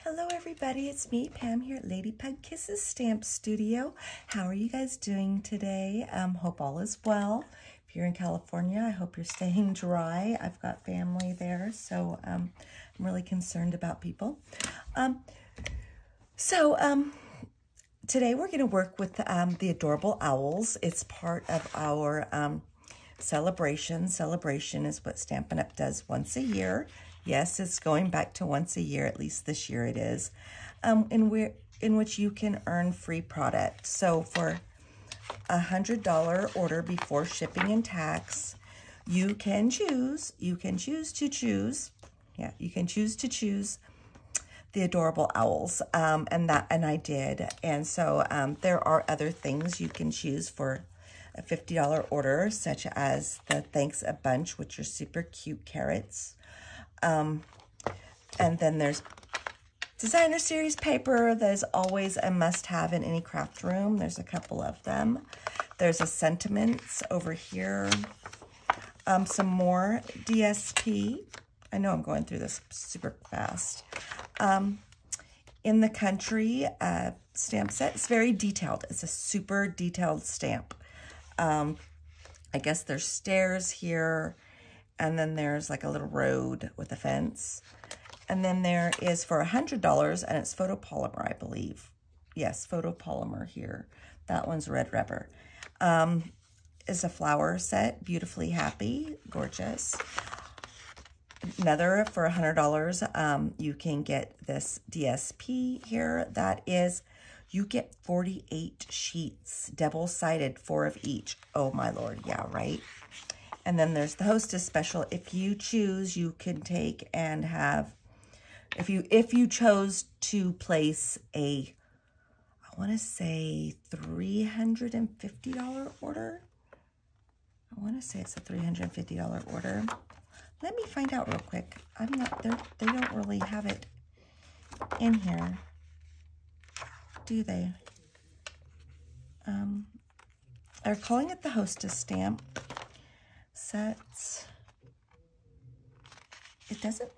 Hello everybody, it's me, Pam, here at Lady Pug Kisses Stamp Studio. How are you guys doing today? Hope all is well. If you're in California, I hope you're staying dry. I've got family there, so I'm really concerned about people. Today we're going to work with the adorable owls. It's part of our celebration. Celebration is what Stampin' Up! Does once a year. Yes, it's going back to once a year, at least this year it is, in which you can earn free product. So for a $100 order before shipping and tax, you can choose to choose the adorable owls, and I did. And so there are other things you can choose for a $50 order, such as the Thanks a Bunch, which are super cute carrots. And then there's designer series paper that is always a must-have in any craft room. There's a couple of them. There's a sentiments over here. Some more DSP. I know I'm going through this super fast. In the Country stamp set. It's very detailed. It's a super detailed stamp. I guess there's stairs here. And then there's like a little road with a fence. And then there is for $100, and it's photopolymer, I believe. Yes, photopolymer here. That one's red rubber. Is a flower set, Beautifully Happy, gorgeous. Another for $100, you can get this DSP here. That is, you get 48 sheets, double-sided, 4 of each. Oh my Lord, yeah, right? And then there's the Hostess Special. If you choose, you can take and have, if you chose to place a, I want to say $350 order. I want to say it's a $350 order. Let me find out real quick. I'm not there. They don't really have it in here, do they? They're calling it the Hostess stamp. Sets. It doesn't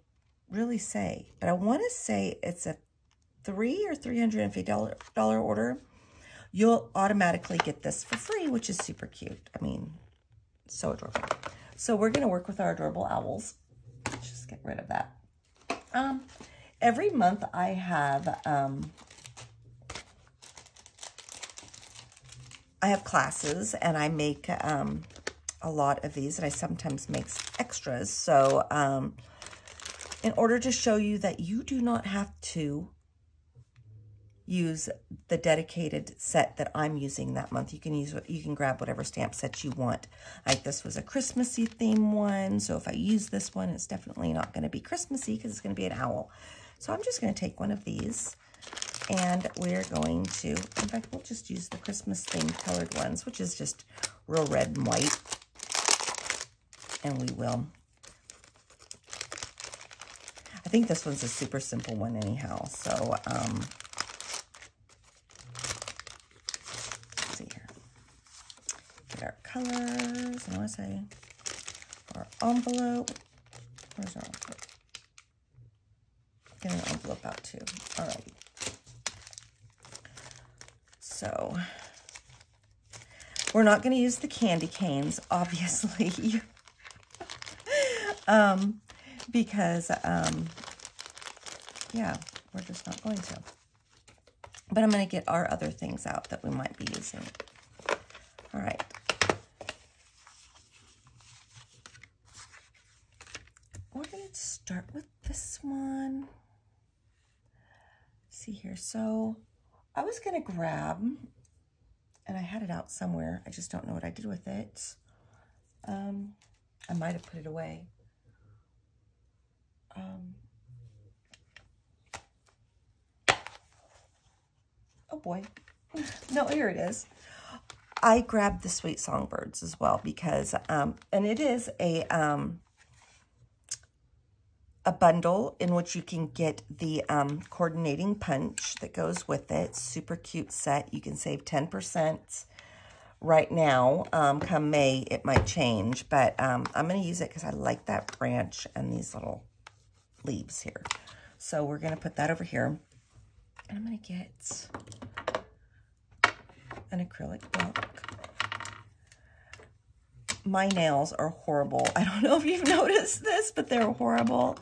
really say, but I want to say it's a $350 order. You'll automatically get this for free, which is super cute. I mean, so adorable. So we're going to work with our adorable owls. Let's just get rid of that. Every month I have classes, and I make a lot of these, and I sometimes make extras. So in order to show you that you do not have to use the dedicated set that I'm using that month, you can grab whatever stamp set you want. Like this was a Christmassy theme one, so if I use this one, it's definitely not going to be Christmassy because it's going to be an owl. So I'm just going to take one of these, and we're going to, in fact, we'll just use the Christmas themed colored ones, which is just real red and white. And we will. I think this one's a super simple one anyhow. So, let's see here. Get our colors. I want to say our envelope. Where's our envelope? Get an envelope out too. Alrighty. So, we're not going to use the candy canes, obviously. Because, yeah, we're just not going to. But I'm going to get our other things out that we might be using. All right. We're going to start with this one. Let's see here. So I was going to grab, and I had it out somewhere. I just don't know what I did with it. I might have put it away. Oh boy. No, here it is. I grabbed the Sweet Songbirds as well because, and it is a bundle in which you can get the coordinating punch that goes with it. Super cute set. You can save 10% right now. Come May, it might change, but I'm going to use it because I like that branch and these little leaves here. So we're going to put that over here. And I'm going to get an acrylic book. My nails are horrible. I don't know if you've noticed this, but they're horrible.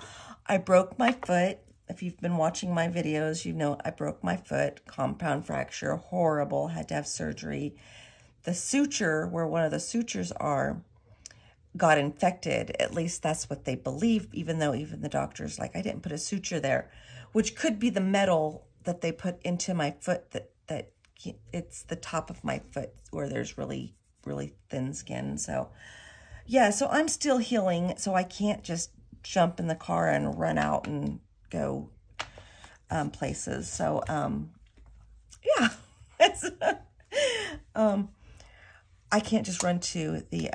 I broke my foot. If you've been watching my videos, you know I broke my foot. Compound fracture, horrible. Had to have surgery. The suture, where one of the sutures are, got infected. At least that's what they believe, even though even the doctor's like, I didn't put a suture there, which could be the metal that they put into my foot that it's the top of my foot where there's really thin skin. So yeah, so I'm still healing, so I can't just jump in the car and run out and go places. So yeah, it's I can't just run to the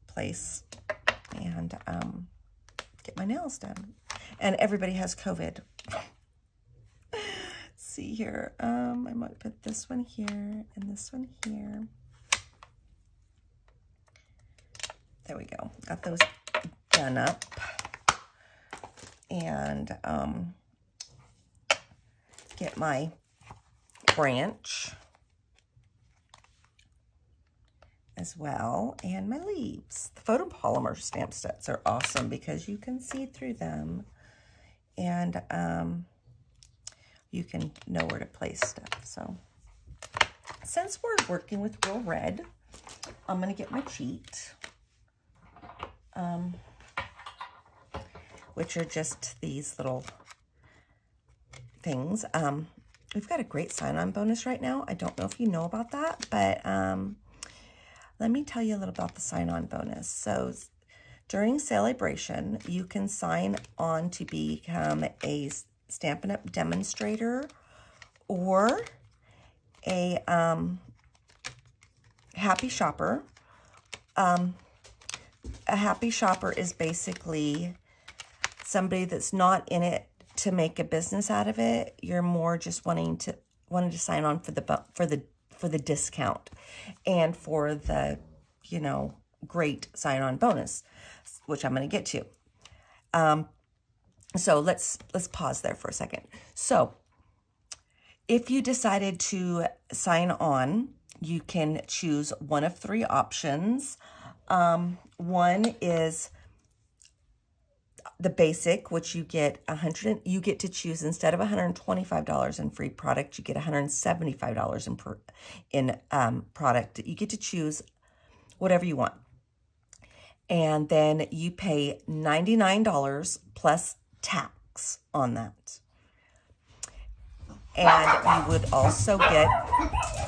place and get my nails done. And everybody has COVID. See here, I might put this one here and this one here. There we go. Got those done up. And get my branch as well, and my leaves. The photopolymer stamp sets are awesome because you can see through them, and you can know where to place stuff. So since we're working with Real Red, I'm going to get my cheat, which are just these little things. We've got a great sign-on bonus right now. I don't know if you know about that, but let me tell you a little about the sign-on bonus. So during Celebration, you can sign on to become a Stampin' Up! Demonstrator or a happy shopper. A happy shopper is basically somebody that's not in it to make a business out of it. You're more just wanting to sign on for the discount and for the, you know, great sign-on bonus, which I'm going to get to. So let's pause there for a second. So if you decided to sign on, you can choose one of three options. One is the basic, which you get you get to choose, instead of $125 in free product, you get $175 in product. You get to choose whatever you want. And then you pay $99 plus tax on that. And you would also get,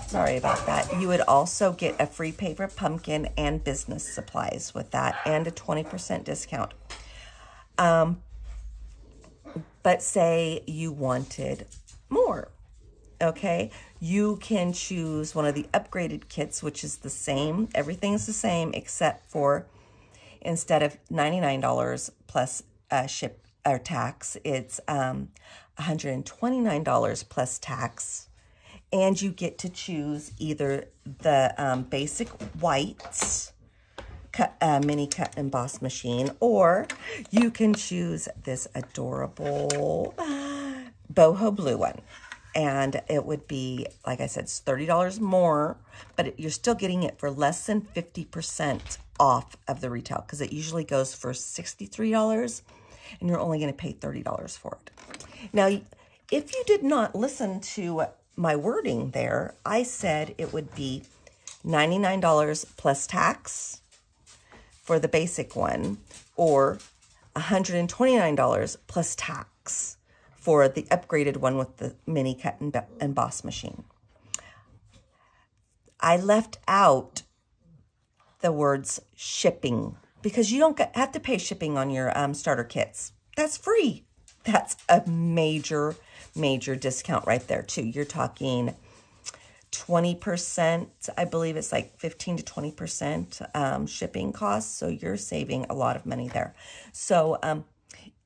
sorry about that, you would also get a free paper pumpkin and business supplies with that, and a 20% discount. But say you wanted more, okay? You can choose one of the upgraded kits, which is the same. Everything's the same except for, instead of $99 plus ship or tax, it's $129 plus tax. And you get to choose either the basic whites, mini cut and emboss machine, or you can choose this adorable boho blue one. And it would be, like I said, it's $30 more, but you're still getting it for less than 50% off of the retail, because it usually goes for $63 and you're only going to pay $30 for it. Now, if you did not listen to my wording there, I said it would be $99 plus tax for the basic one, or $129 plus tax for the upgraded one with the mini cut and emboss machine. I left out the words shipping, because you don't have to pay shipping on your starter kits. That's free. That's a major, major discount right there too. You're talking 20%, I believe it's like 15 to 20% shipping costs. So you're saving a lot of money there. So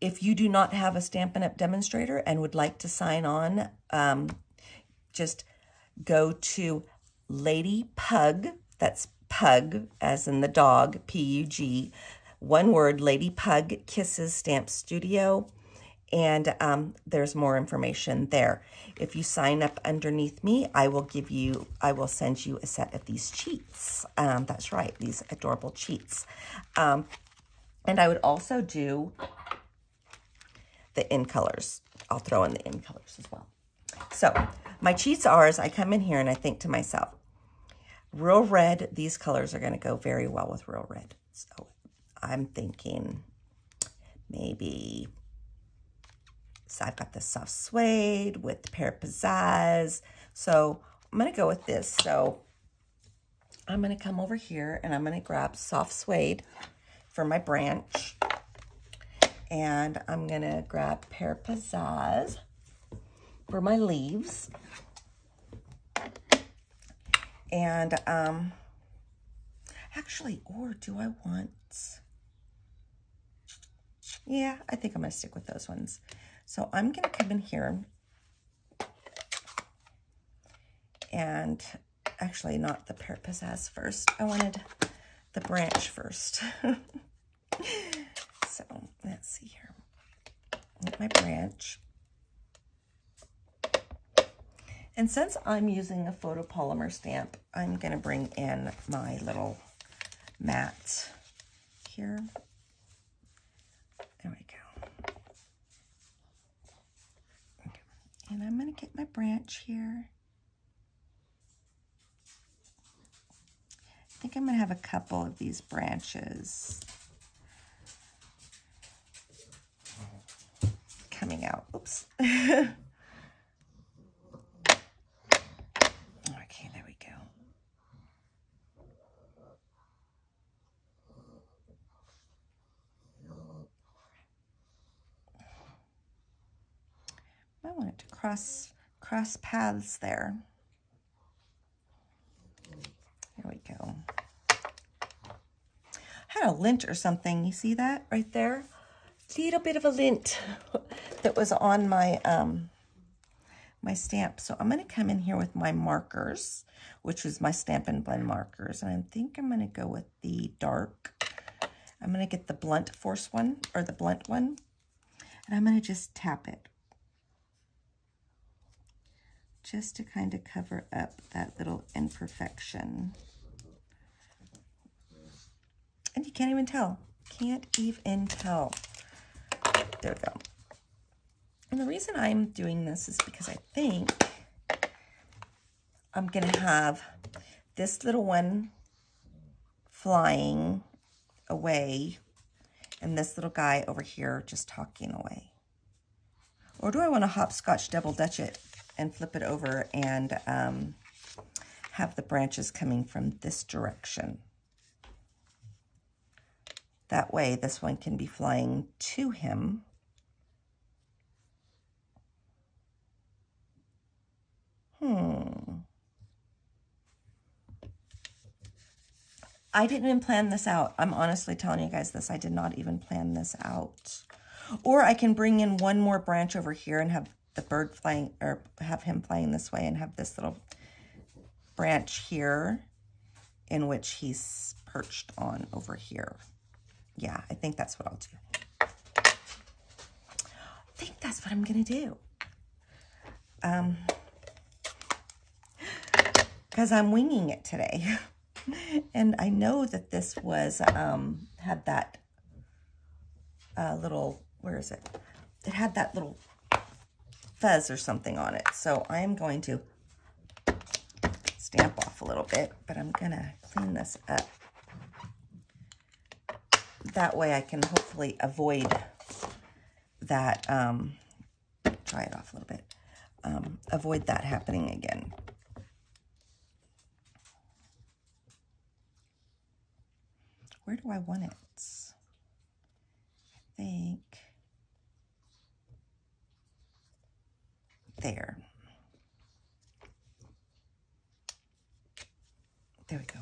if you do not have a Stampin' Up! Demonstrator and would like to sign on, just go to Lady Pug, that's Pug as in the dog, P-U-G, one word, Lady Pug Kisses Stamp Studio, And there's more information there. If you sign up underneath me, I will send you a set of these cheats. That's right, these adorable cheats. And I would also do the in colors. I'll throw in the in colors as well. So my cheats are, as I come in here and I think to myself, real red, these colors are going to go very well with real red. So I'm thinking maybe, so I've got the soft suede with the pear pizzazz. So I'm going to go with this. So I'm going to come over here and I'm going to grab soft suede for my branch. And I'm going to grab pear pizzazz for my leaves. And actually, or do I want... Yeah, I think I'm going to stick with those ones. So I'm going to come in here and actually not the pear pizzazz first. I wanted the branch first. So let's see here. Get my branch. And since I'm using a photopolymer stamp, I'm going to bring in my little mat here. There we go. Okay. And I'm going to get my branch here. I think I'm going to have a couple of these branches coming out. Oops. Okay, there we go. I want it to cross paths there. There we go. I had a lint or something. You see that right there? A little bit of a lint that was on my my stamp. So I'm going to come in here with my markers, which is my Stampin' Blend markers. And I think I'm going to go with the dark. I'm going to get the blunt force one, or the blunt one. And I'm going to just tap it. Just to kind of cover up that little imperfection. And you can't even tell. Can't even tell. There we go. And the reason I'm doing this is because I think I'm going to have this little one flying away and this little guy over here just talking away. Or do I want to hopscotch double dutch it and flip it over and have the branches coming from this direction? That way this one can be flying to him. I didn't even plan this out. I'm honestly telling you guys this. I did not even plan this out. Or I can bring in one more branch over here and have the bird flying, or have him flying this way and have this little branch here in which he's perched on over here. Yeah, I think that's what I'll do. I think that's what I'm going to do. Because I'm winging it today. And I know that this was, had that little, where is it? It had that little fuzz or something on it. So I'm going to stamp off a little bit, but I'm going to clean this up. That way I can hopefully avoid that, try it off a little bit, avoid that happening again. Where do I want it? I think there. There we go.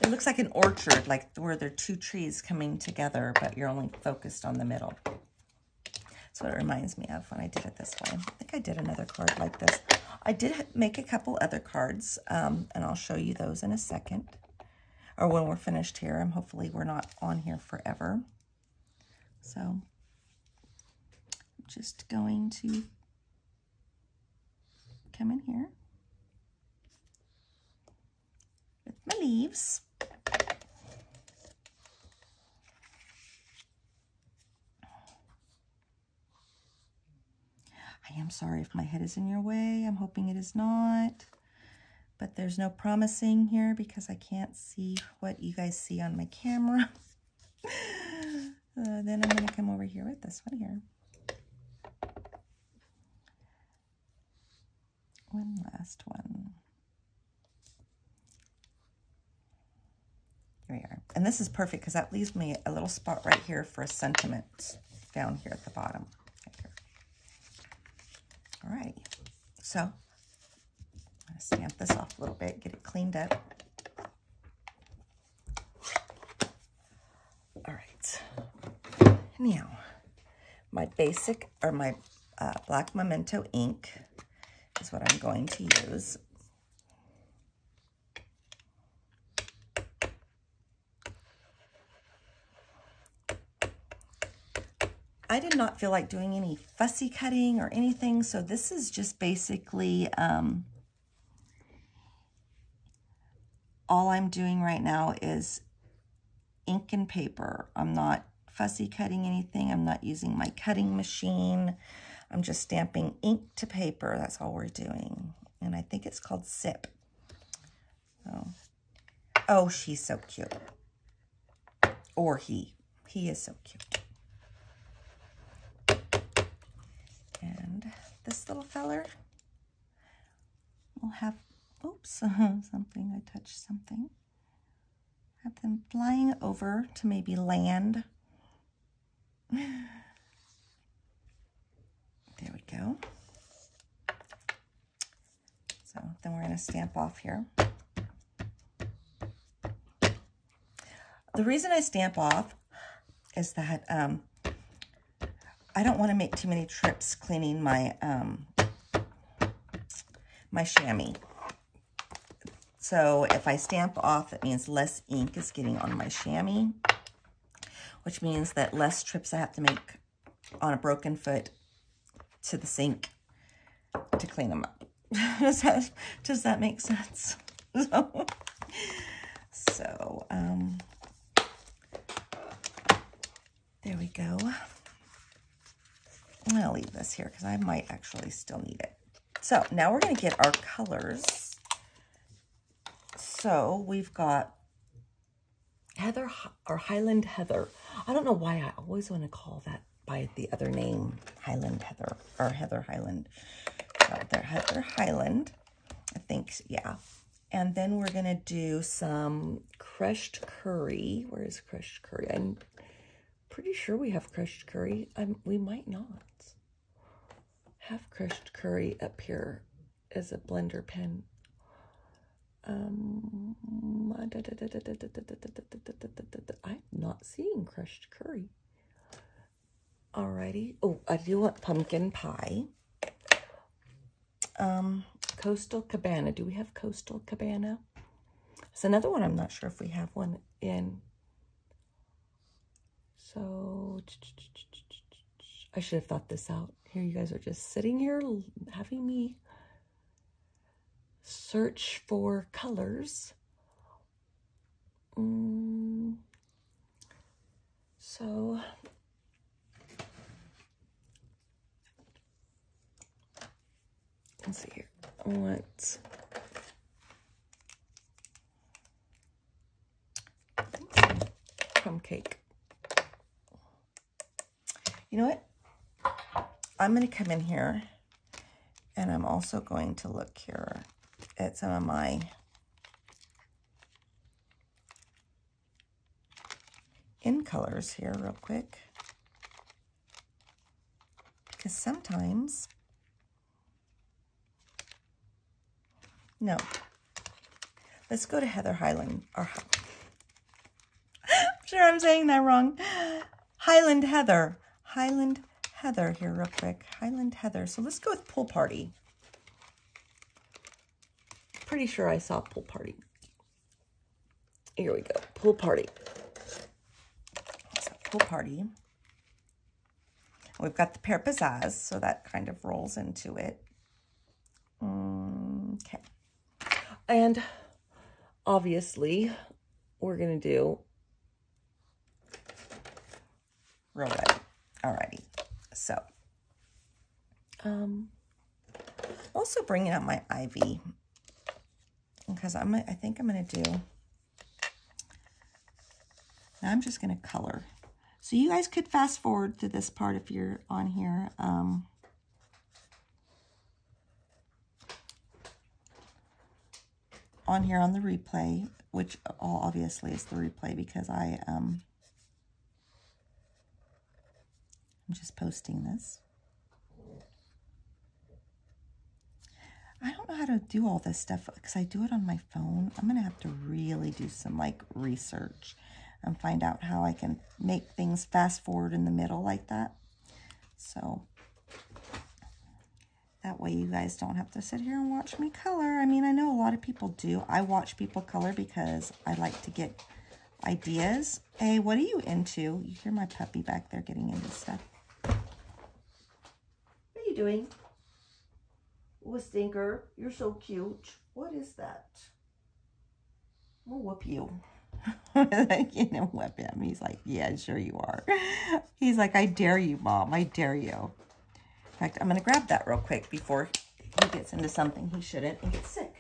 It looks like an orchard, like where there are two trees coming together, but you're only focused on the middle. That's what it reminds me of when I did it this way. I think I did another card like this. I did make a couple other cards, and I'll show you those in a second. or when we're finished here. And hopefully we're not on here forever. So I'm just going to come in here with my leaves. I am sorry if my head is in your way. I'm hoping it is not, but there's no promising here because I can't see what you guys see on my camera. Then I'm going to come over here with this one here. One last one. Here we are. And this is perfect because that leaves me a little spot right here for a sentiment down here at the bottom. All right, so I'm going to stamp this off a little bit, get it cleaned up. All right, now my basic, or my black Memento ink is what I'm going to use. I did not feel like doing any fussy cutting or anything, so this is just basically all I'm doing right now is ink and paper. I'm not fussy cutting anything. I'm not using my cutting machine. I'm just stamping ink to paper. That's all we're doing. And I think it's called Sip. Oh, she's so cute. Or he. He is so cute. And this little feller will have, oops, something, I touched something. Have them flying over to maybe land. There we go. So then we're going to stamp off here. The reason I stamp off is that I don't want to make too many trips cleaning my my chamois. So if I stamp off, that means less ink is getting on my chamois, which means that less trips I have to make on a broken foot to the sink to clean them up. Does that make sense? So there we go. I'm going to leave this here because I might actually still need it. So now we're going to get our colors. So we've got Heather, or Highland Heather. I don't know why I always want to call that by the other name, Highland Heather, or Heather Highland. So they're Heather Highland, I think, yeah. And then we're going to do some crushed curry. Where is crushed curry? I'm pretty sure we have crushed curry. We might not have crushed curry up here as a blender pen. I'm not seeing crushed curry. Alrighty. Oh, I do want pumpkin pie. Coastal Cabana. Do we have Coastal Cabana? It's another one. I'm not sure if we have one in. So I should have thought this out. Here you guys are just sitting here having me search for colors. So let's see here. I want crumb cake. You know what? I'm going to come in here and I'm also going to look here at some of my in colors here real quick. Because sometimes, no, let's go to Heather Highland, or I'm sure I'm saying that wrong. Highland Heather here real quick. Highland Heather. So let's go with Pool Party. Pretty sure I saw Pool Party. Here we go. Pool party. So pool party. We've got the pear pizzazz, so that kind of rolls into it. Okay. And obviously, we're going to do real red. Alrighty. So, also bringing out my ivy because I think I'm going to do, now I'm just going to color. So you guys could fast forward to this part if you're on here. On here on the replay, which obviously is the replay because I'm just posting this. I don't know how to do all this stuff because I do it on my phone. I'm going to have to really do some like research and find out how I can make things fast forward in the middle like that. So that way you guys don't have to sit here and watch me color. I mean, I know a lot of people do. I watch people color because I like to get ideas. Hey, what are you into? You hear my puppy back there getting into stuff. What are you doing? Oh, stinker. You're so cute. What is that? I'll whoop you. You know, whip him. He's like, yeah, sure you are. He's like, I dare you, Mom. I dare you. In fact, I'm going to grab that real quick before he gets into something he shouldn't and gets sick.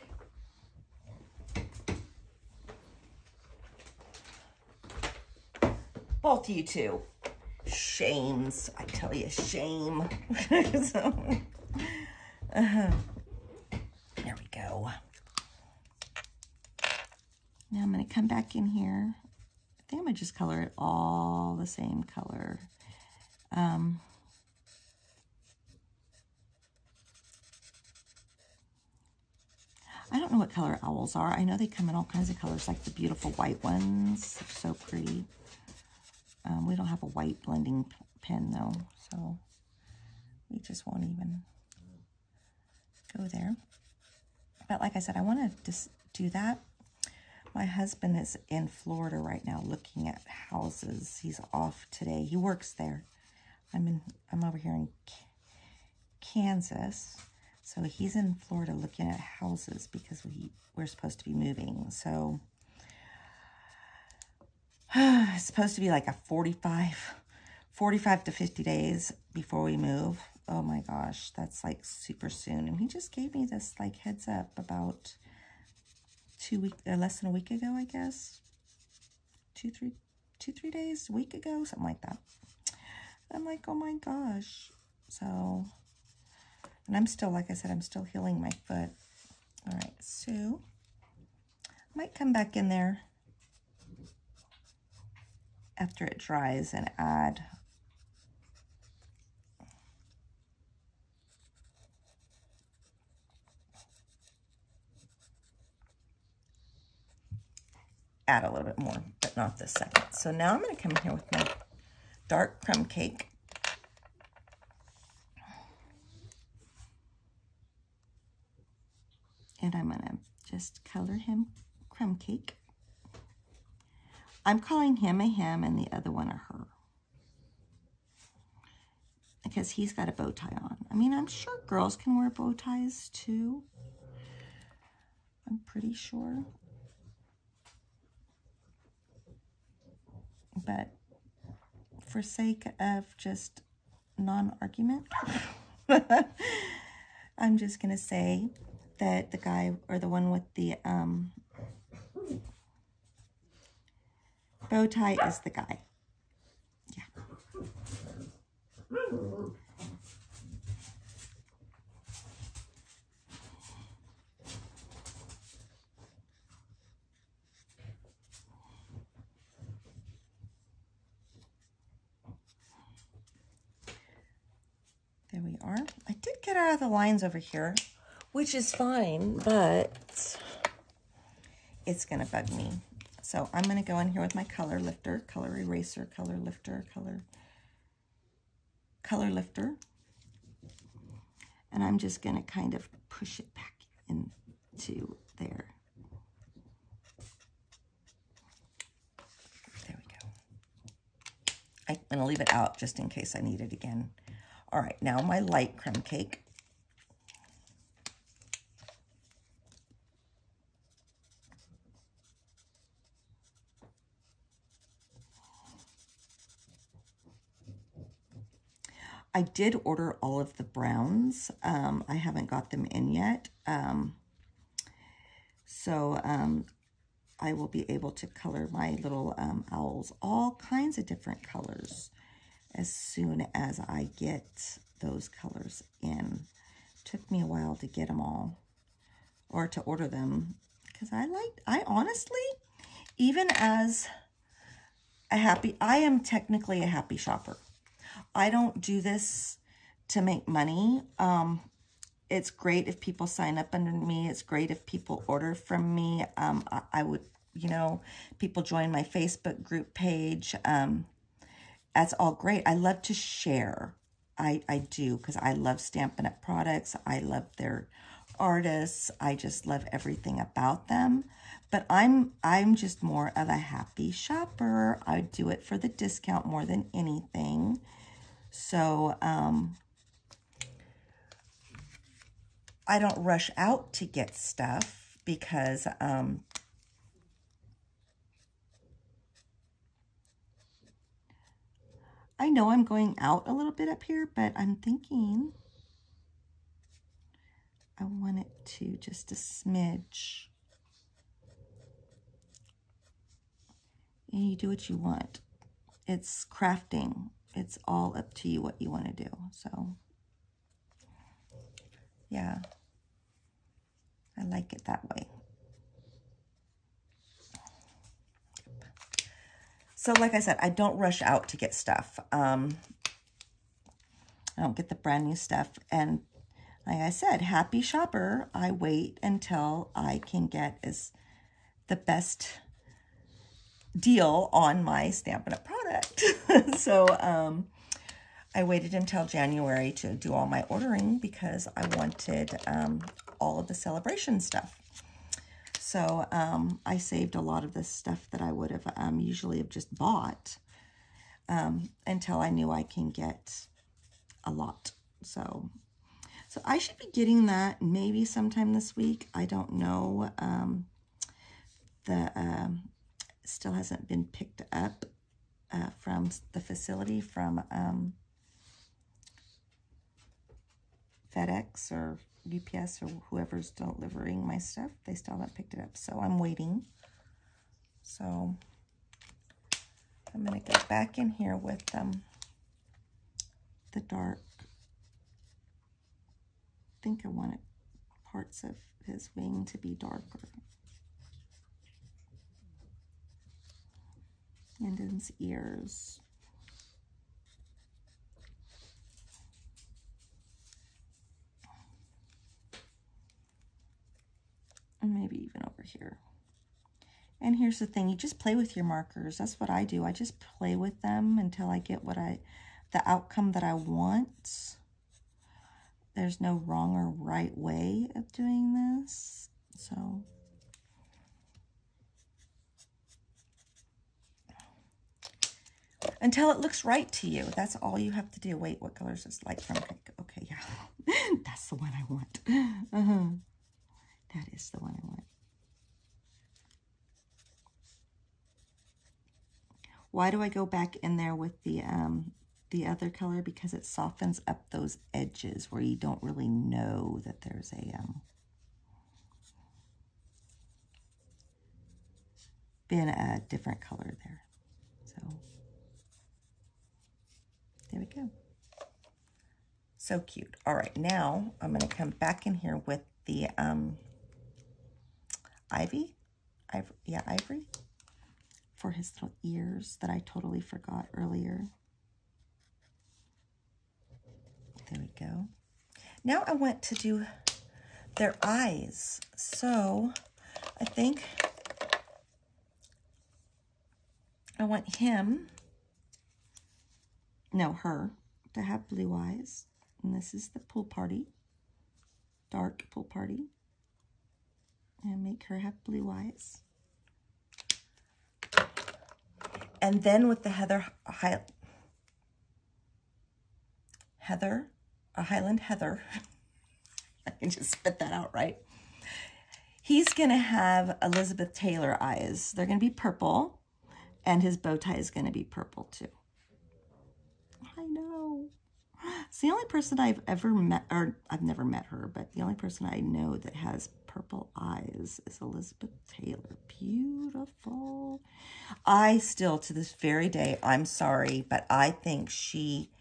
Both of you two. Shames. I tell you, shame. So, there we go. Now I'm going to come back in here. I think I'm going to just color it all the same color. I don't know what color owls are. I know they come in all kinds of colors, like the beautiful white ones. They're so pretty. We don't have a white blending pen, though, so we just won't even go there. But like I said, I want to just do that. My husband is in Florida right now looking at houses. He's off today. He works there. I'm over here in Kansas. So he's in Florida looking at houses because we're supposed to be moving. So it's supposed to be like a 45 to 50 days before we move. Oh my gosh, that's like super soon. And he just gave me this like heads up about 2 weeks, less than a week ago, I guess. 2-3 days, a week ago, something like that. I'm like, oh my gosh. So, and I'm still, like I said, I'm still healing my foot. All right, so I might come back in there after it dries and add a little bit more, but not this second. So now I'm going to come in here with my dark crumb cake. And I'm going to just color him crumb cake. I'm calling him a him and the other one a her, because he's got a bow tie on. I mean, I'm sure girls can wear bow ties too. I'm pretty sure. But for sake of just non-argument, I'm just going to say that the guy, or the one with the bow tie, is the guy. Yeah. There we are. I did get out of the lines over here, which is fine, but it's going to bug me. So I'm going to go in here with my color lifter, color eraser, color lifter, color lifter. And I'm just going to kind of push it back into there. I'm going to leave it out just in case I need it again. All right, now my light crumb cake. I did order all of the browns. I haven't got them in yet. So I will be able to color my little owls all kinds of different colors as soon as I get those colors in. Took me a while to get them all or to order them because I honestly, even as I am technically a happy shopper. I don't do this to make money. It's great if people sign up under me. It's great if people order from me. I would, you know, people join my Facebook group page. That's all great. I love to share. I do, because I love Stampin' Up! Products. I love their artists. I just love everything about them. But I'm just more of a happy shopper. I do it for the discount more than anything. So, I don't rush out to get stuff because, I know I'm going out a little bit up here, but I'm thinking I want it to just a smidge. And you do what you want. It's crafting. It's all up to you what you want to do. So, yeah, I like it that way. So, like I said, I don't rush out to get stuff. I don't get the brand new stuff. And like I said, happy shopper, I wait until I can get the best deal on my Stampin' Up! Product. So, I waited until January to do all my ordering because I wanted all of the celebration stuff. So, I saved a lot of the stuff that I would have usually have just bought until I knew I can get a lot. So I should be getting that maybe sometime this week. I don't know. Still hasn't been picked up from the facility from FedEx or UPS or whoever's delivering my stuff. They still haven't picked it up, so I'm waiting. So I'm going to go back in here with the dark. I think I wanted parts of his wing to be darker. And his ears. And maybe even over here. And here's the thing, you just play with your markers. That's what I do. I just play with them until I get the outcome that I want. There's no wrong or right way of doing this. So until it looks right to you. That's all you have to do. Wait, what color is this light from? Okay, yeah. That's the one I want. That is the one I want. Why do I go back in there with the other color? Because it softens up those edges where you don't really know that there's been a different color there. So there we go. So cute. All right, now I'm going to come back in here with the ivory for his little ears that I totally forgot earlier. There we go. Now I want to do their eyes. So I think I want her to have blue eyes. And this is the pool party, dark pool party. And make her have blue eyes. And then with the Heather Heather, a Highland Heather. I can just spit that out, right? He's going to have Elizabeth Taylor eyes. They're going to be purple, and his bow tie is going to be purple too. I know. It's the only person I've ever met, or I've never met her, but the only person I know that has purple eyes is Elizabeth Taylor. Beautiful. I still, to this very day, I'm sorry, but I think she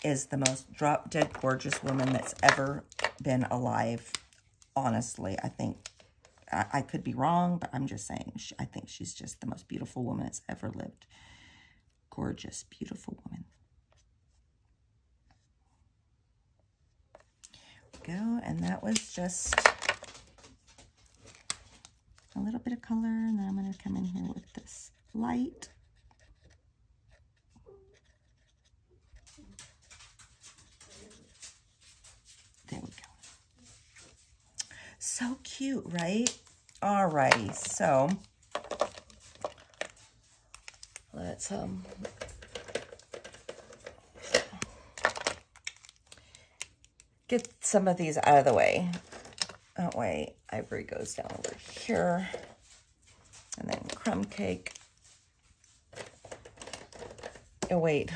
is the most drop-dead gorgeous woman that's ever been alive. Honestly, I think, I could be wrong, but I'm just saying, I think she's just the most beautiful woman that's ever lived. Gorgeous, beautiful woman. Go, and that was just a little bit of color, and then I'm going to come in here with this light. There we go. So cute, right? Alrighty, so let's get some of these out of the way. That way, ivory goes down over here. And then crumb cake. Oh, wait.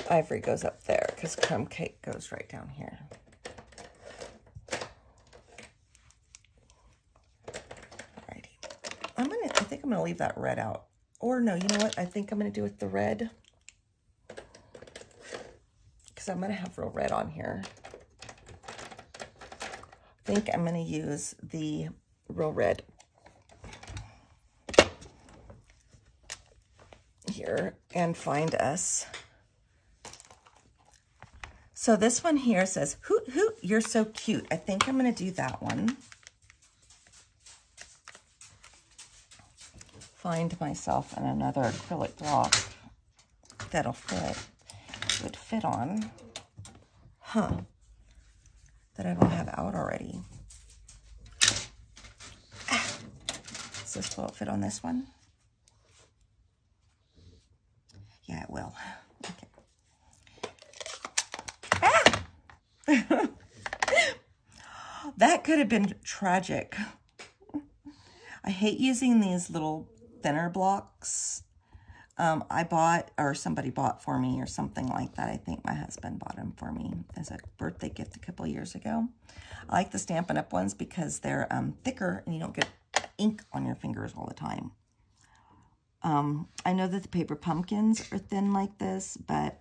Ivory goes up there because crumb cake goes right down here. Alrighty. I think I'm gonna leave that red out. Or no, you know what? I think I'm gonna do with the red. Because I'm gonna have real red on here. I think I'm going to use the real red here and find us. So this one here says, hoot, hoot, you're so cute. I think I'm going to do that one. Find myself in another acrylic block that'll fit, would fit on. Huh. That I don't have out already. Does this will it fit on this one? Yeah, it will. Okay. Ah! That could have been tragic. I hate using these little thinner blocks. I bought, or somebody bought for me or something like that. I think my husband bought them for me as a birthday gift a couple of years ago. I like the Stampin' Up! Ones because they're thicker and you don't get ink on your fingers all the time. I know that the paper pumpkins are thin like this, but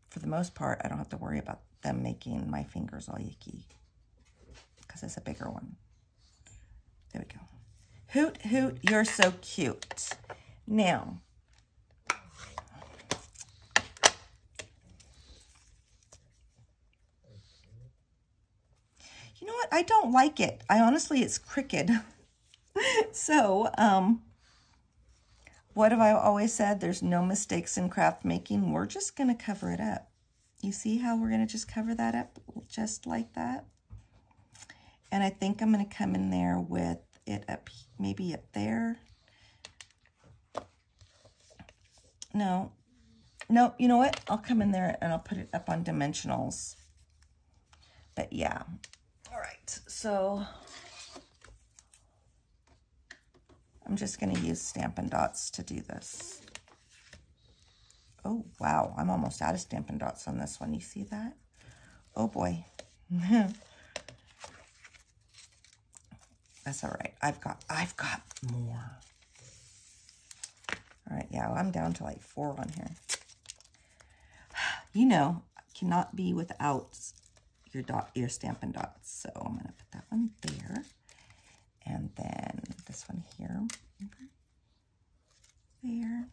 for the most part, I don't have to worry about them making my fingers all yucky because it's a bigger one. There we go. Hoot, hoot, you're so cute. Now, you know what? I don't like it. Honestly, it's crooked. So, what have I always said? There's no mistakes in craft making. We're just going to cover it up. You see how we're going to just cover that up just like that? And I think I'm going to come in there with it up, maybe up there. No, you know what? I'll come in there and I'll put it up on dimensionals. But yeah. All right, so I'm just going to use Stampin' Dots to do this. Oh, wow. I'm almost out of Stampin' Dots on this one. You see that? Oh, boy. That's all right. I've got more. All right, yeah, well, I'm down to like 4 on here. You know, cannot be without your Stampin' Dots. So I'm going to put that one there. And then this one here. There.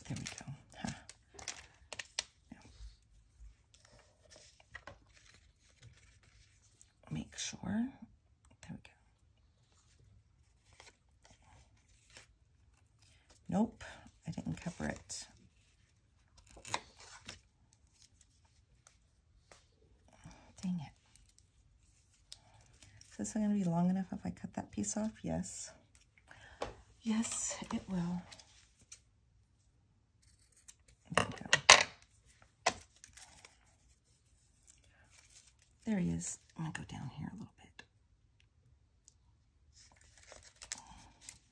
There we go. Huh. Yeah. Make sure. There we go. Nope, I didn't cover it. Dang it. Is this going to be long enough if I cut that piece off? Yes. Yes, it will. is, I'm gonna go down here a little bit.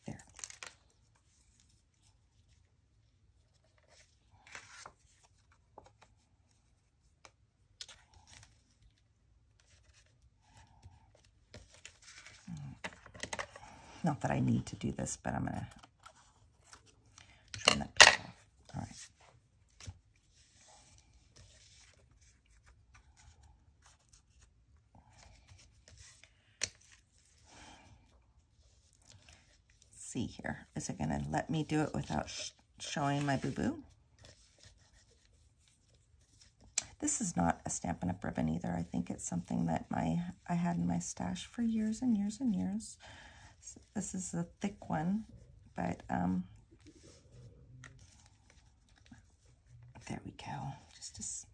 There. Not that I need to do this, but I'm gonna trim that piece off. All right. See here, is it gonna let me do it without showing my boo-boo? This is not a Stampin' Up! Ribbon either. I think it's something that I had in my stash for years and years and years. So this is a thick one, but there we go. Just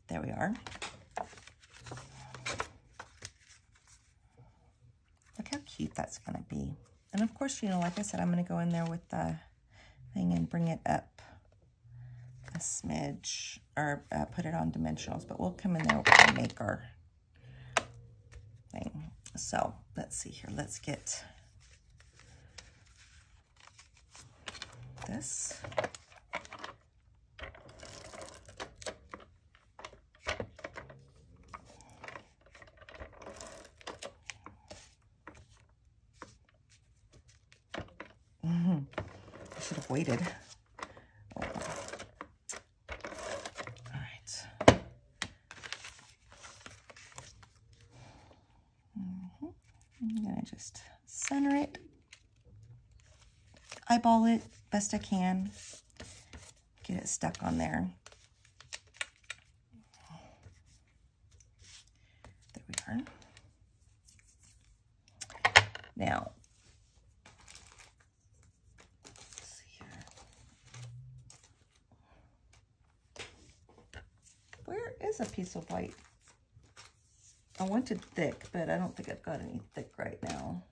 there we are. Look how cute that's going to be. And of course, you know, like I said, I'm going to go in there with the thing and bring it up a smidge, or put it on dimensionals, but we'll come in there and make our thing. So let's see here. Let's get this. I should have waited. Oh. All right. I'm gonna just center it, eyeball it best I can, get it stuck on there. There we are. Now, where is a piece of white? I wanted thick, but I don't think I've got any thick right now.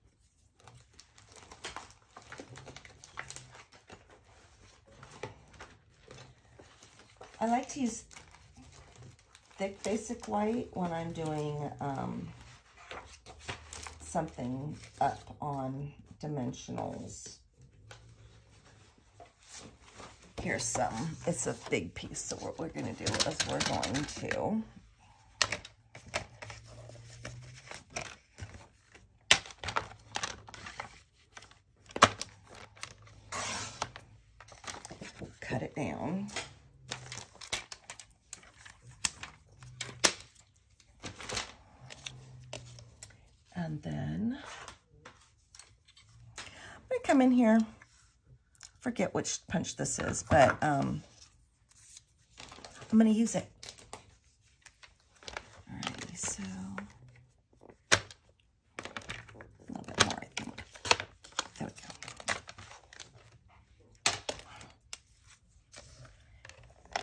I like to use thick basic white when I'm doing something up on dimensionals. Here's some. It's a big piece, so what we're going to do is we're going to cut it down. And then I'm going to come in here. Forget which punch this is, but I'm going to use it. Alrighty, so a little bit more, I think. There we go.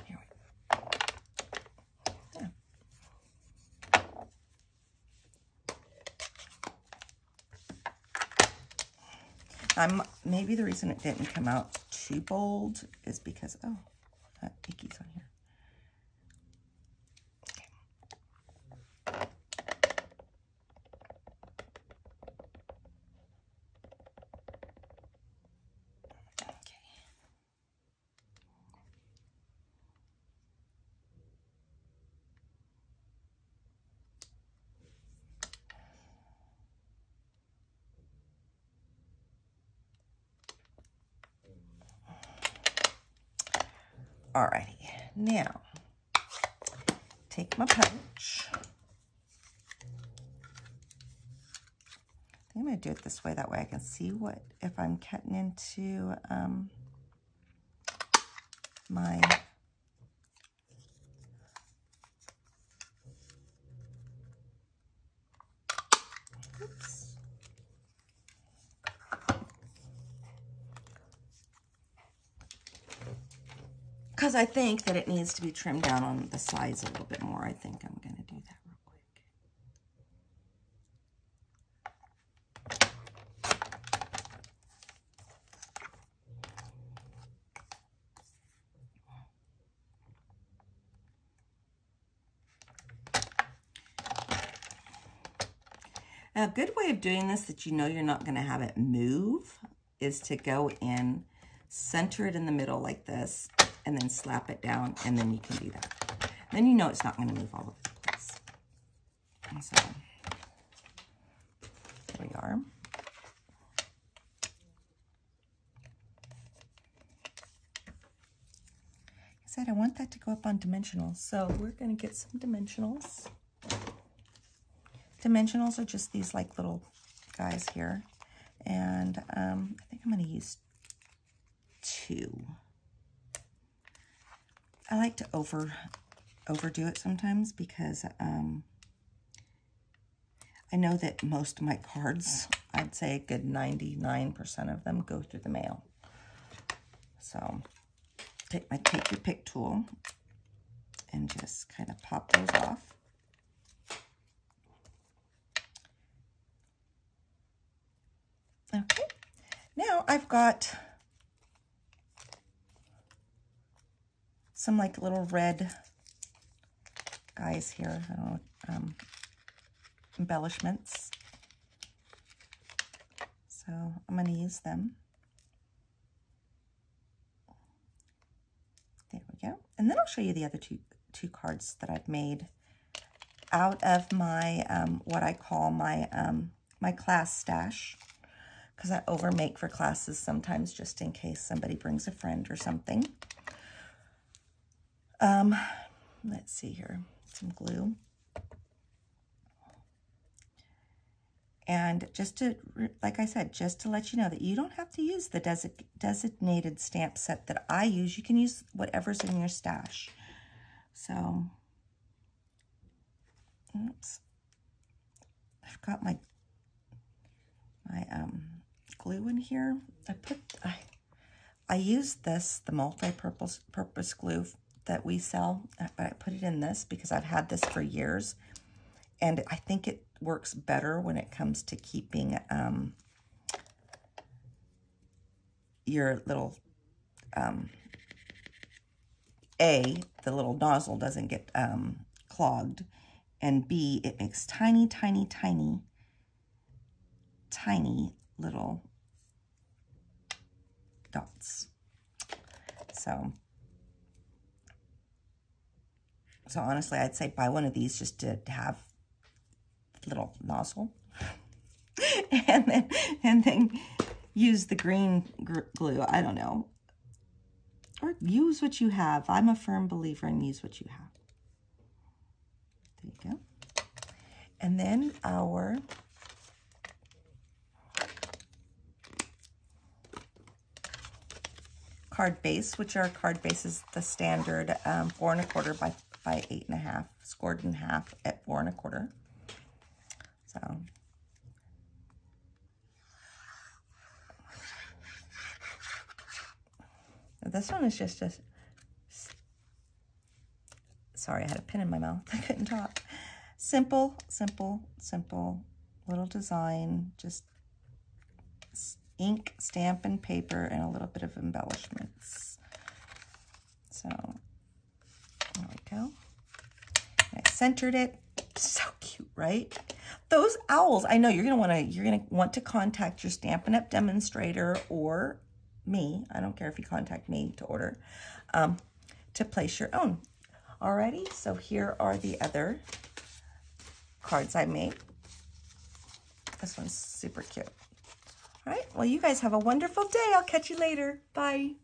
Here we go. Yeah. Maybe the reason it didn't come out too bold is because, oh, that icky's on here. Alrighty, now take my punch. I think I'm going to do it this way, that way I can see what, if I'm cutting into my oops. Because I think that it needs to be trimmed down on the sides a little bit more. I think I'm going to do that real quick. A good way of doing this that you know you're not going to have it move is to go in, center it in the middle like this, and then slap it down, and then you can do that. Then you know it's not going to move all over the place. And so, there we are. I said I want that to go up on dimensionals, so we're going to get some dimensionals. Dimensionals are just these like little guys here, and I think I'm going to use 2. I like to overdo it sometimes because I know that most of my cards, I'd say a good 99% of them go through the mail. So take my take your pick tool and just kind of pop those off. Okay, now I've got some like little red guys here, I don't know, embellishments. So I'm going to use them. There we go. And then I'll show you the other two cards that I've made out of my, what I call my, my class stash. Because I overmake for classes sometimes just in case somebody brings a friend or something. Let's see here, some glue. And just to, like I said, just to let you know that you don't have to use the designated stamp set that I use. You can use whatever's in your stash. So, oops. I've got my glue in here. I used this, the multi-purpose glue that we sell, but I put it in this because I've had this for years, and I think it works better when it comes to keeping your little A, the little nozzle doesn't get clogged, and B, it makes tiny, tiny, tiny, tiny little dots. So honestly, I'd say buy one of these just to have little nozzle, and then use the green glue. I don't know, or use what you have. I'm a firm believer in use what you have. There you go. And then our card base, which our card base is the standard 4 1/4 by 8 1/2, scored in half at 4 1/4. So this one is just a, sorry, I had a pin in my mouth, I couldn't talk. Simple, simple, simple little design, just ink, stampin', paper, and a little bit of embellishments. So there we go. I centered it. So cute, right? Those owls. I know you're gonna want to contact your Stampin' Up! Demonstrator or me. I don't care if you contact me to order, to place your own. Alrighty. So here are the other cards I made. This one's super cute. All right, well, you guys have a wonderful day. I'll catch you later. Bye.